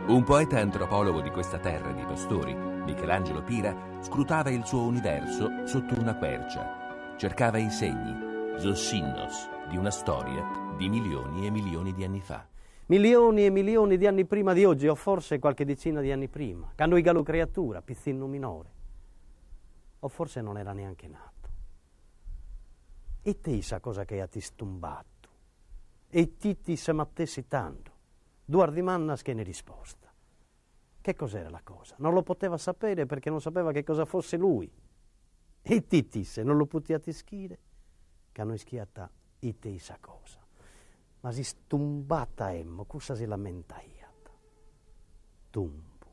Un poeta antropologo di questa terra di pastori, Michelangelo Pira, scrutava il suo universo sotto una quercia. Cercava i segni, zossinos, di una storia di milioni e milioni di anni fa. Milioni e milioni di anni prima di oggi, o forse qualche decina di anni prima, quando il gallo creatura, pizzino minore. O forse non era neanche nato. E te sa cosa che ha ti stumbato. E ti se mattessi tanto. Due di mannas che ne risposta. Che cos'era la cosa? Non lo poteva sapere perché non sapeva che cosa fosse lui. E ti se non lo poteva tischire, che hanno schiata e te sa cosa. Ma si stumbata emmo, cosa si lamentaiata. Tumbo.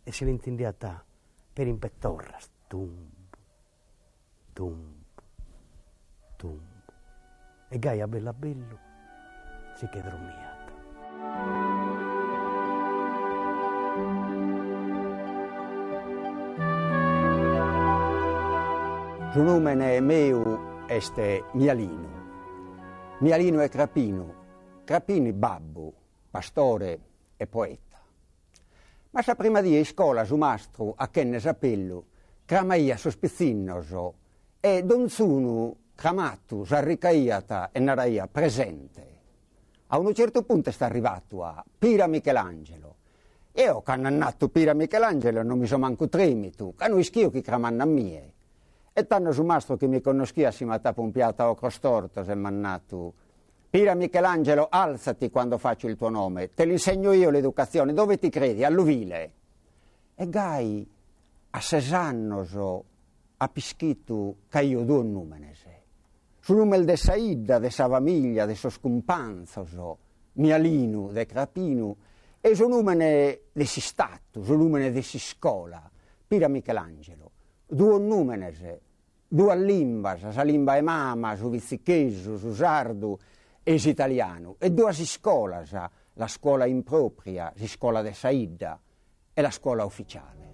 E si l'intendiata per impettorra, tumbo, tumbo, tumbo. E Gaia bella bello si che dormiata. Su nome meu este Mialino. Mialino è Crapino. Crapini babbo, pastore e poeta. Ma sa prima di scuola su mastro a che ne sapello, cramaia sospizzinnoso e donzunu cramato s'arricaiata e naraia presente. A un certo punto sta arrivato a Pira Michelangelo. Io che hanno nato Pira Michelangelo non mi sono manco tremitu, che non ischio che cramanno a mie. E tanto su mastro che mi conoscia si m'ha tappo un piatto a ocro storto se m'ha nato. Pira Michelangelo, alzati quando faccio il tuo nome, te l'insegno io l'educazione, dove ti credi? All'uvile. E gai a 6 anni ha pischito che io due numenese. Su nome de Saida, de sa famiglia, de sos cumpanzos, Mialino, de Crapino, e su nome de si stato, su nome de si scuola, Pira Michelangelo. Due numenese, due limbas, sa limba e mama, su vizzichesu, su sardu e s'italiano, e due si scuola, la scuola impropria, si scuola de Saida e la scuola ufficiale.